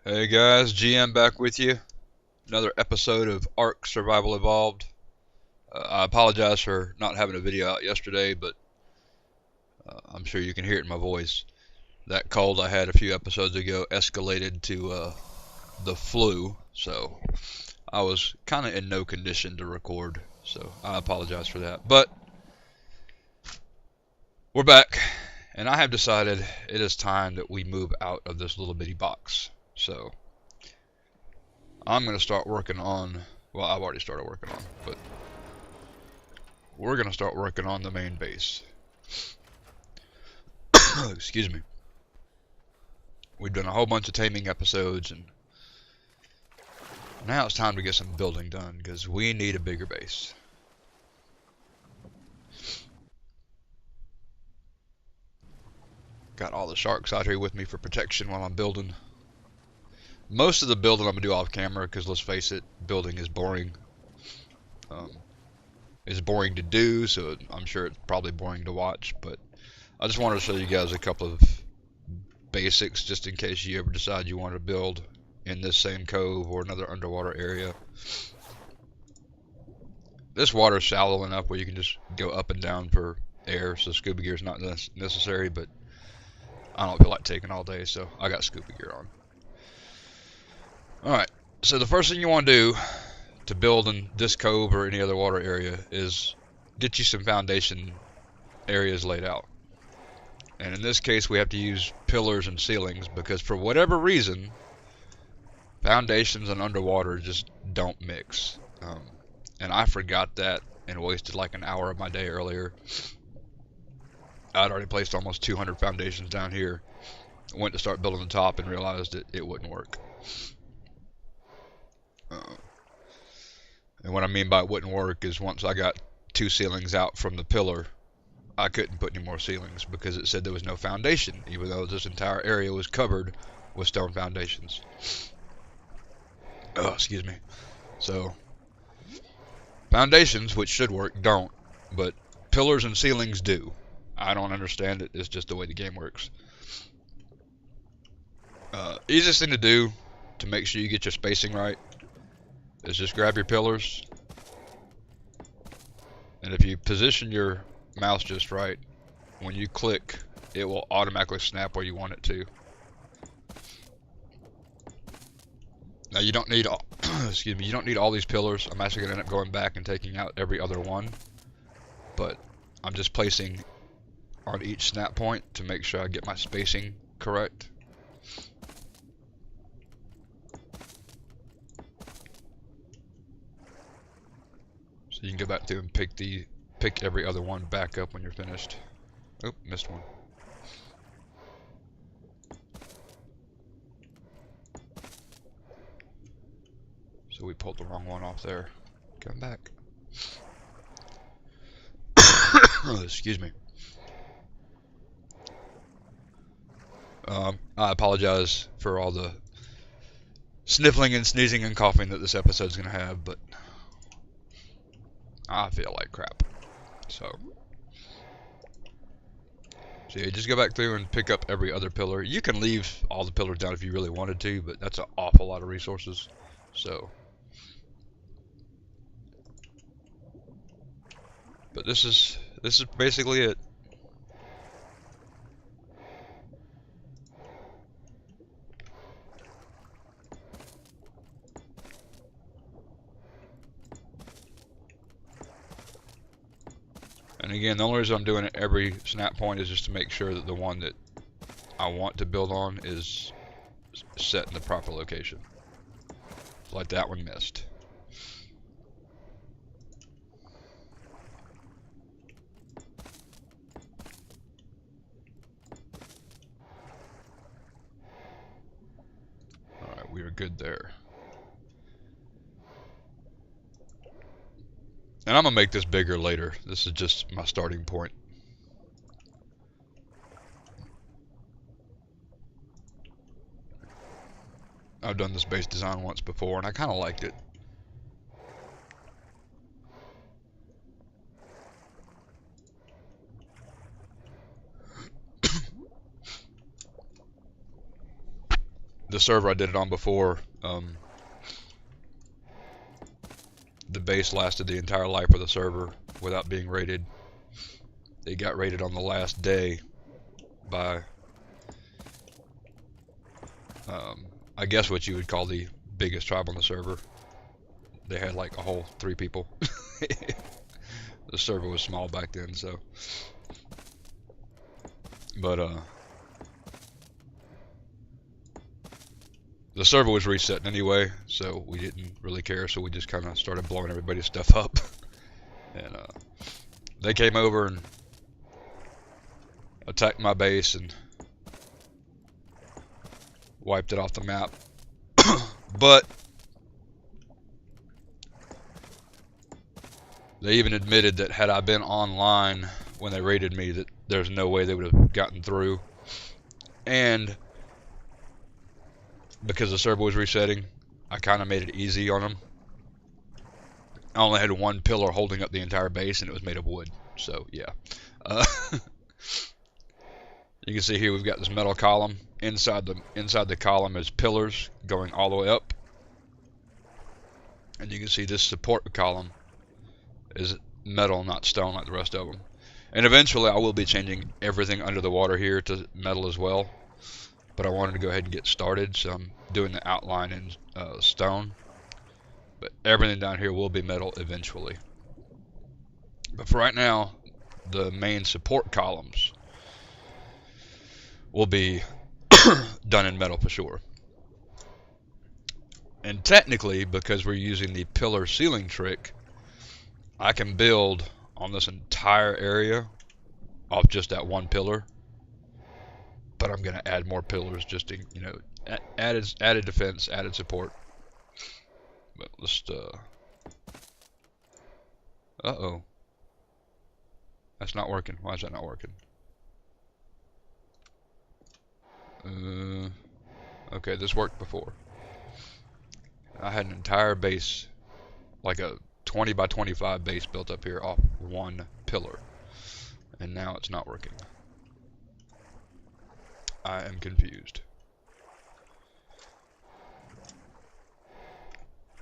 Hey guys, GM back with you. Another episode of Ark Survival Evolved. I apologize for not having a video out yesterday, but I'm sure you can hear it in my voice. That cold I had a few episodes ago escalated to the flu, so I was kind of in no condition to record, so I apologize for that. But we're back, and I have decided it is time that we move out of this little bitty box. So I'm going to start working on, well, I've already started working on, but we're going to start working on the main base. Excuse me. We've done a whole bunch of taming episodes, and now it's time to get some building done, because we need a bigger base. Got all the sharks out here with me for protection while I'm building. Most of the building I'm going to do off camera, because let's face it, building is boring. It's boring to do, so I'm sure it's probably boring to watch, but I just wanted to show you guys a couple of basics just in case you ever decide you want to build in this same cove or another underwater area. This water is shallow enough where you can just go up and down for air, so scuba gear is not necessary, but I don't feel like taking all day, so I got scuba gear on. Alright, so the first thing you want to do to build in this cove or any other water area is get you some foundation areas laid out. And in this case we have to use pillars and ceilings because for whatever reason foundations and underwater just don't mix. And I forgot that and wasted like an hour of my day earlier. I'd already placed almost 200 foundations down here. Went to start building the top and realized that it wouldn't work. And what I mean by it wouldn't work is once I got 2 ceilings out from the pillar, I couldn't put any more ceilings because it said there was no foundation, even though this entire area was covered with stone foundations. Oh, excuse me. So, foundations, which should work, don't, but pillars and ceilings do. I don't understand it, it's just the way the game works. Easiest thing to do to make sure you get your spacing right is just grab your pillars, and if you position your mouse just right, when you click, it will automatically snap where you want it to. Now you don't need all, excuse me, you don't need all these pillars. I'm actually going to end up going back and taking out every other one, but I'm just placing on each snap point to make sure I get my spacing correct. So you can go back through and pick every other one back up when you're finished. Oh, missed one. So we pulled the wrong one off there. Come back. Oh, excuse me. I apologize for all the sniffling and sneezing and coughing that this episode's gonna have, but I feel like crap. So yeah, just go back through and pick up every other pillar. You can leave all the pillars down if you really wanted to, but that's an awful lot of resources. So, but this is basically it. And again, the only reason I'm doing it every snap point is just to make sure that the one that I want to build on is set in the proper location. Like that one missed. Alright, we are good there. And I'm going to make this bigger later. This is just my starting point. I've done this base design once before and I kind of liked it. the server I did it on before, the base lasted the entire life of the server without being raided. It got raided on the last day by, I guess what you would call the biggest tribe on the server. They had like a whole 3 people. The server was small back then, so. But, the server was resetting anyway, so we didn't really care, so we just kind of started blowing everybody's stuff up. And they came over and attacked my base and wiped it off the map. But they even admitted that had I been online when they raided me, that there's no way they would have gotten through. And because the server was resetting, I kind of made it easy on them. I only had 1 pillar holding up the entire base, and it was made of wood. So yeah, you can see here we've got this metal column. Inside the column is pillars going all the way up, and you can see this support column is metal, not stone, like the rest of them. And eventually, I will be changing everything under the water here to metal as well. But I wanted to go ahead and get started, so I'm doing the outline in stone. But everything down here will be metal eventually. But for right now, the main support columns will be done in metal for sure. And technically, because we're using the pillar ceiling trick, I can build on this entire area off just that 1 pillar. But I'm going to add more pillars just to, you know, added defense, added support. But let's, uh-oh. That's not working. Why is that not working? Okay, this worked before. I had an entire base, like a 20 by 25 base built up here off 1 pillar. And now it's not working. I am confused.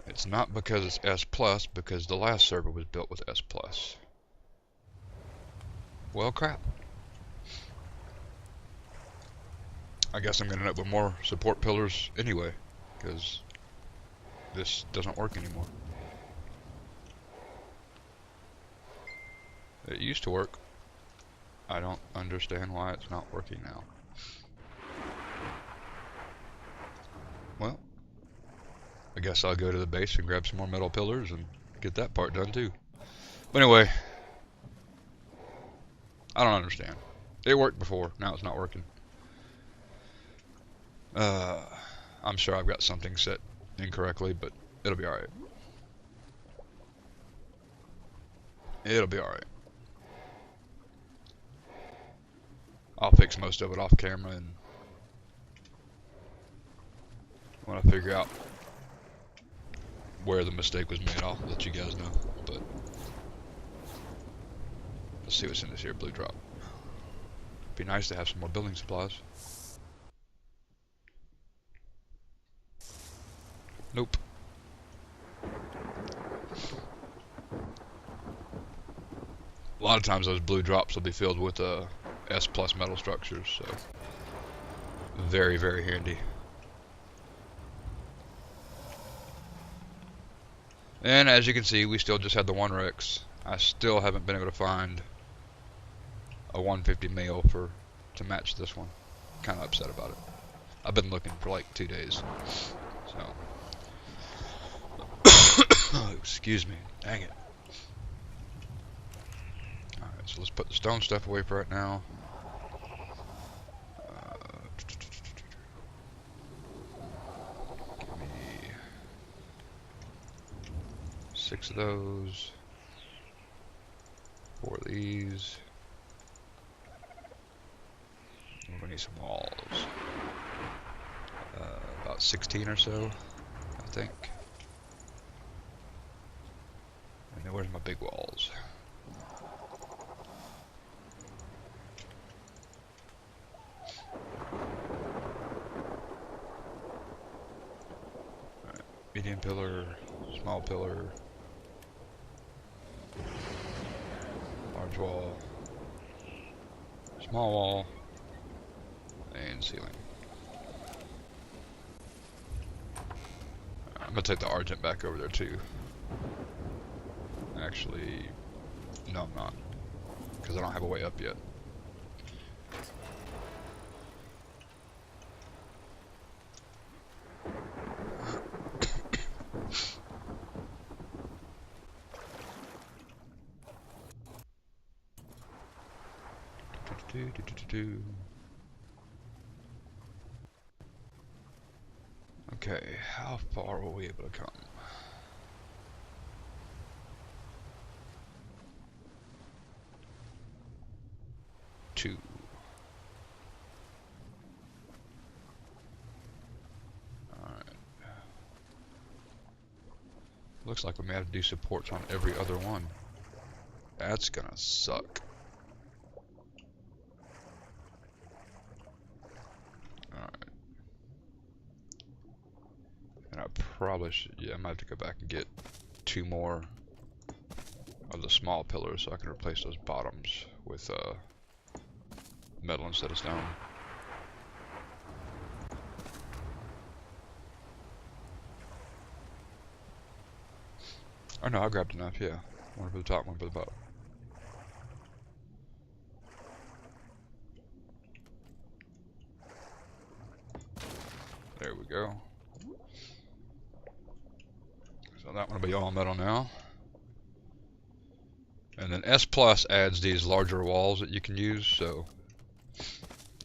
It's not because it's S+, because the last server was built with S+. Well, crap. I guess I'm going to end up with more support pillars anyway, because this doesn't work anymore. It used to work. I don't understand why it's not working now. Well, I guess I'll go to the base and grab some more metal pillars and get that part done too. But anyway, I don't understand. It worked before, now it's not working. I'm sure I've got something set incorrectly, but it'll be alright. It'll be alright. I'll fix most of it off camera, and when I figure out where the mistake was made, I'll let you guys know. But let's see what's in this here blue drop. Be nice to have some more building supplies. Nope. A lot of times those blue drops will be filled with S+ metal structures, so very, very handy. And as you can see, we still just had the 1 Rex. I still haven't been able to find a 150 male to match this one. Kind of upset about it. I've been looking for like 2 days. So, excuse me. Dang it. Alright, so let's put the stone stuff away for right now. Give me 6 of those. 4 of these. We're gonna need some walls. About 16 or so, I think. And then where's my big walls? medium pillar, small pillar, large wall, small wall, and ceiling. I'm gonna take the Argent back over there too. Actually, no I'm not, because I don't have a way up yet. Okay, how far will we be able to come? Two. Alright. Looks like we may have to do supports on every other one. That's gonna suck. Alright. And I probably should, yeah, I might have to go back and get 2 more of the small pillars so I can replace those bottoms with metal instead of stone. Oh no, I grabbed enough, yeah. One for the top, one for the bottom. There we go. So that one will be all metal now. And then S Plus adds these larger walls that you can use, so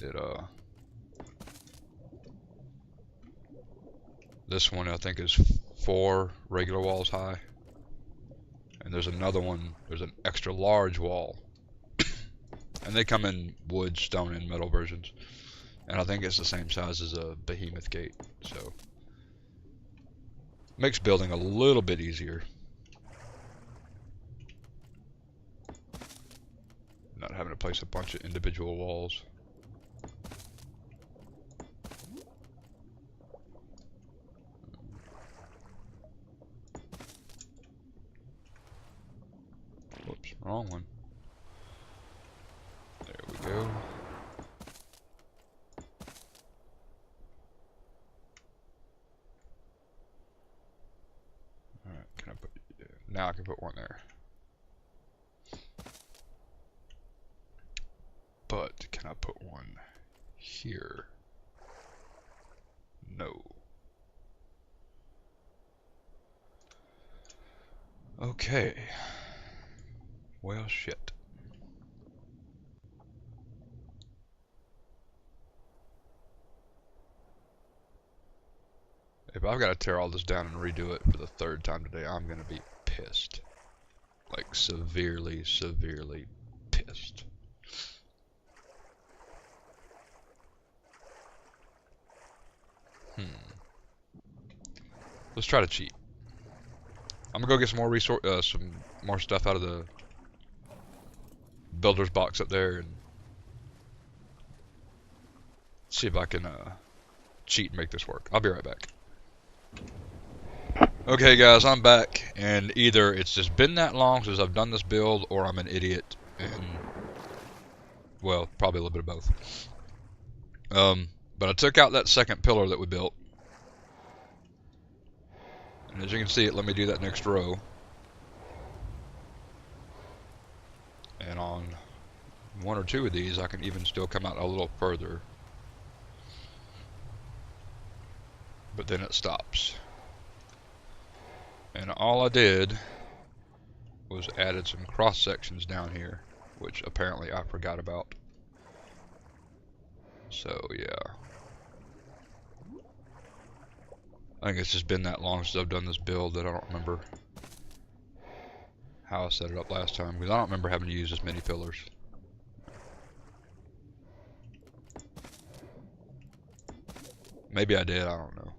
it this one I think is 4 regular walls high. And there's another one, there's an extra large wall. And they come in wood, stone, and metal versions. And I think it's the same size as a behemoth gate, so makes building a little bit easier. Not having to place a bunch of individual walls. Whoops, wrong one. There we go. Alright, can I put, yeah, now I can put one there. But can I put one here? No. Okay. Well, shit. If I've got to tear all this down and redo it for the 3rd time today, I'm going to be pissed. Like, severely, severely pissed. Let's try to cheat. I'm gonna go get some more stuff out of the builder's box up there and see if I can cheat and make this work. I'll be right back. Okay guys, I'm back, and either it's just been that long since I've done this build, or I'm an idiot, and well, probably a little bit of both. But I took out that second pillar that we built. And as you can see, it let me do that next row. And on 1 or 2 of these, I can even still come out a little further. But then it stops. And all I did was added some cross sections down here, which apparently I forgot about. So yeah. I think it's just been that long since I've done this build that I don't remember how I set it up last time, because I don't remember having to use as many pillars. Maybe I did, I don't know.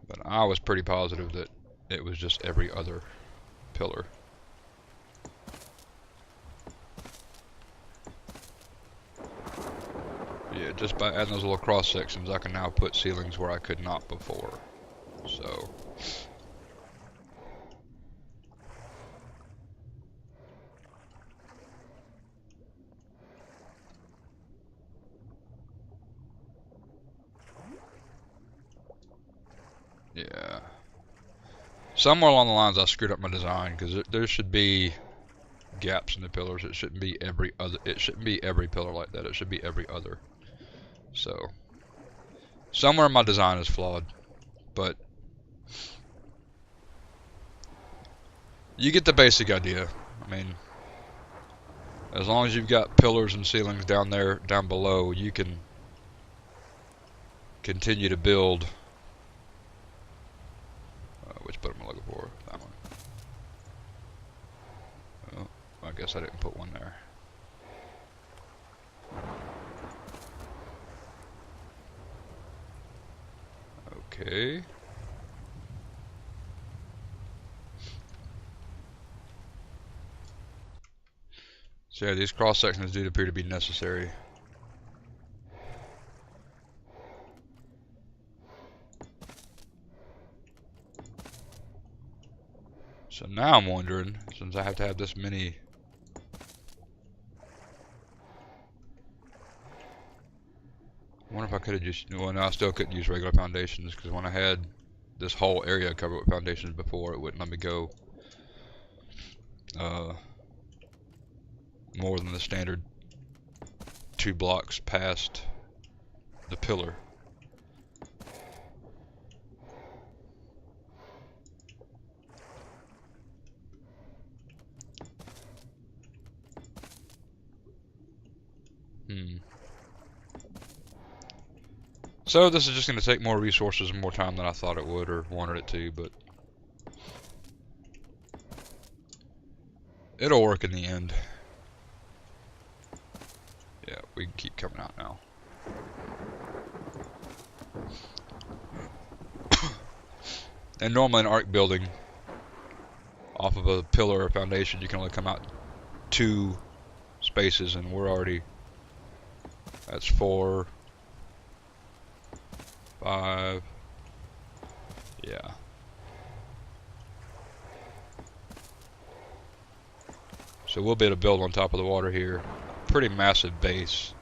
But I was pretty positive that it was just every other pillar. Yeah, just by adding those little cross sections, I can now put ceilings where I could not before. So. Yeah. Somewhere along the lines I screwed up my design, because there should be gaps in the pillars. It shouldn't be every other. It shouldn't be every pillar like that. It should be every other. So somewhere my design is flawed, but you get the basic idea. I mean, as long as you've got pillars and ceilings down there, down below, you can continue to build. Which button am I looking for? That one. Oh, I guess I didn't put one there. Okay. So yeah, these cross sections do appear to be necessary. So now I'm wondering, since I have to have this many, I wonder if I could have just, well, no, I still couldn't use regular foundations, because when I had this whole area covered with foundations before, it wouldn't let me go more than the standard 2 blocks past the pillar. So this is just going to take more resources and more time than I thought it would or wanted it to, but it'll work in the end. Yeah, we can keep coming out now. And normally in arc building, off of a pillar or foundation, you can only come out 2 spaces, and we're already, that's 4, 5, yeah. So we'll be able to build on top of the water here. Pretty massive base.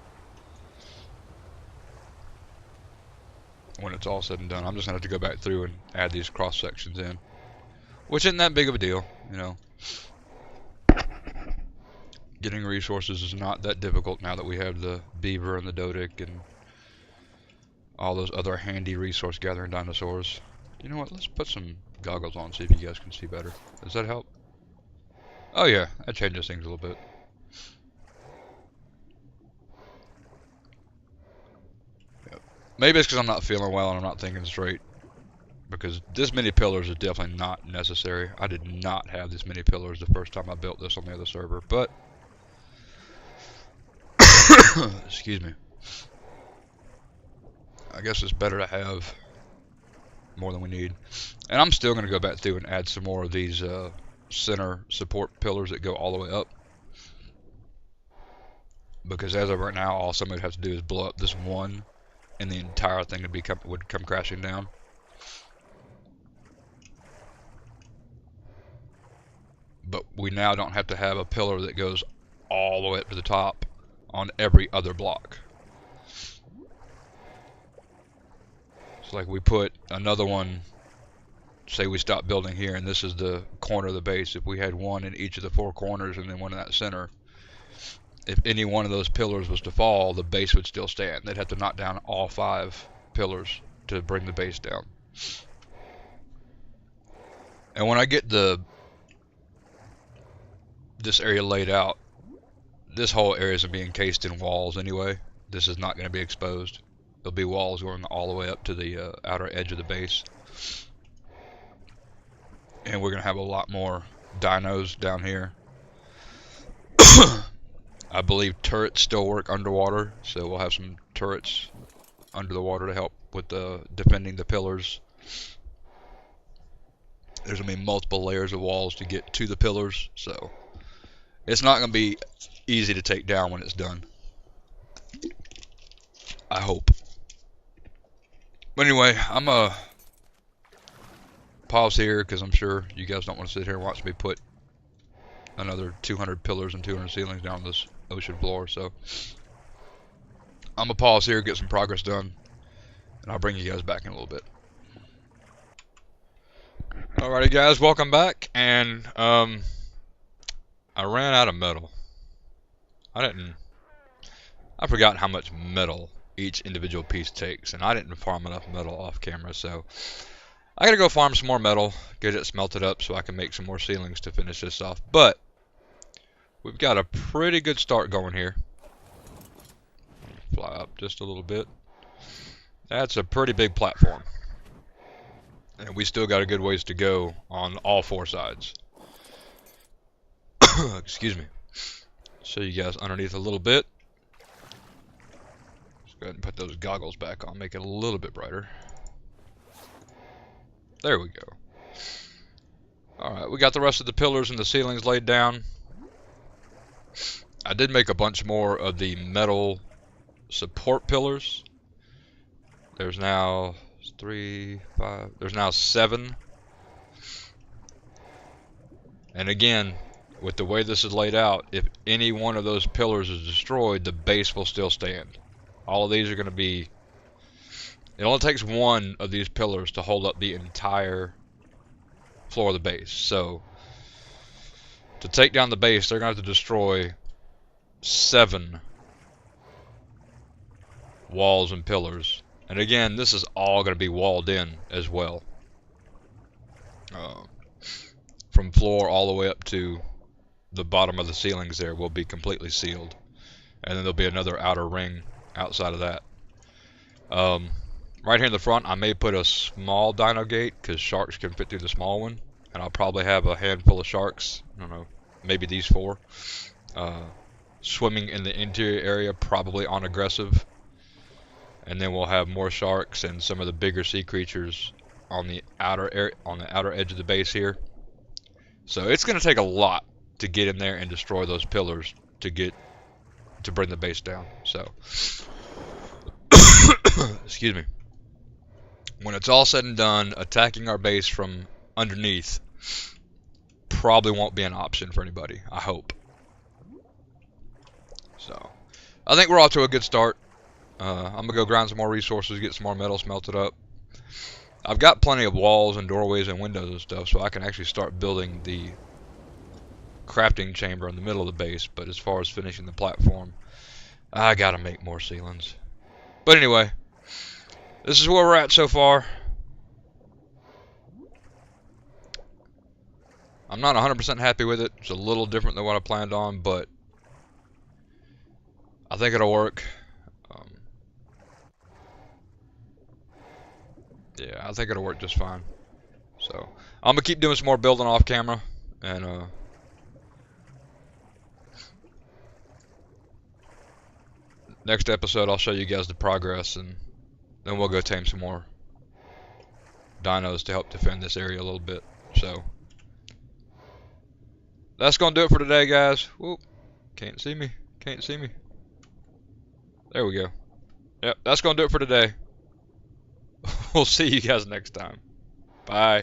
When it's all said and done, I'm just gonna have to go back through and add these cross sections in, which isn't that big of a deal, you know. Getting resources is not that difficult now that we have the beaver and the Doedic and all those other handy resource gathering dinosaurs. You know what, let's put some goggles on, see if you guys can see better. Does that help? Oh yeah, that changes things a little bit. Yep. Maybe it's because I'm not feeling well and I'm not thinking straight. Because this many pillars is definitely not necessary. I did not have this many pillars the first time I built this on the other server, but excuse me. I guess it's better to have more than we need. And I'm still going to go back through and add some more of these center support pillars that go all the way up. Because as of right now, all somebody would have to do is blow up this one, and the entire thing would come crashing down. But we now don't have to have a pillar that goes all the way up to the top on every other block. So like we put another one, say we stop building here and this is the corner of the base. If we had one in each of the 4 corners and then one in that center, if any one of those pillars was to fall, the base would still stand. They'd have to knock down all 5 pillars to bring the base down. And when I get this area laid out, this whole area is going to be encased in walls anyway. This is not going to be exposed. There'll be walls going all the way up to the outer edge of the base. And we're going to have a lot more dinos down here. I believe turrets still work underwater, so we'll have some turrets under the water to help with defending the pillars. There's going to be multiple layers of walls to get to the pillars, so it's not going to be easy to take down when it's done. I hope. But anyway, I'm a pause here because I'm sure you guys don't want to sit here and watch me put another 200 pillars and 200 ceilings down this ocean floor. So I'm gonna pause here, get some progress done, and I'll bring you guys back in a little bit. Alrighty guys, welcome back. And I ran out of metal. I forgot how much metal each individual piece takes, and I didn't farm enough metal off camera, so I gotta go farm some more metal, get it smelted up so I can make some more ceilings to finish this off. But we've got a pretty good start going here. Fly up just a little bit. That's a pretty big platform. And we still got a good ways to go on all four sides. Excuse me. Show you guys underneath a little bit. Let's go ahead and put those goggles back on, make it a little bit brighter. There we go. Alright, we got the rest of the pillars and the ceilings laid down. I did make a bunch more of the metal support pillars. There's now 3, 5, there's now 7. And again, with the way this is laid out, if any one of those pillars is destroyed, the base will still stand. All of these are going to be... It only takes one of these pillars to hold up the entire floor of the base. So, to take down the base, they're going to have to destroy 7 walls and pillars. And again, this is all going to be walled in as well. From floor all the way up to the bottom of the ceilings there will be completely sealed. And then there'll be another outer ring outside of that. Right here in the front, I may put a small dino gate because sharks can fit through the small one. And I'll probably have a handful of sharks, I don't know, maybe these 4, swimming in the interior area, probably on aggressive. And then we'll have more sharks and some of the bigger sea creatures on the outer edge of the base here. So it's going to take a lot to get in there and destroy those pillars to bring the base down. So, excuse me. When it's all said and done, attacking our base from underneath probably won't be an option for anybody, I hope. So, I think we're off to a good start. I'm going to go grind some more resources, get some more metal smelted up. I've got plenty of walls and doorways and windows and stuff, so I can actually start building the crafting chamber in the middle of the base. But as far as finishing the platform, I got to make more ceilings. But anyway, this is where we're at so far. I'm not 100% happy with it. It's a little different than what I planned on, but I think it'll work. Yeah, I think it'll work just fine. So, I'm going to keep doing some more building off camera. And, next episode, I'll show you guys the progress. And then we'll go tame some more dinos to help defend this area a little bit. So, that's going to do it for today, guys. Whoop. Can't see me. Can't see me. There we go. Yep, that's going to do it for today. We'll see you guys next time. Bye.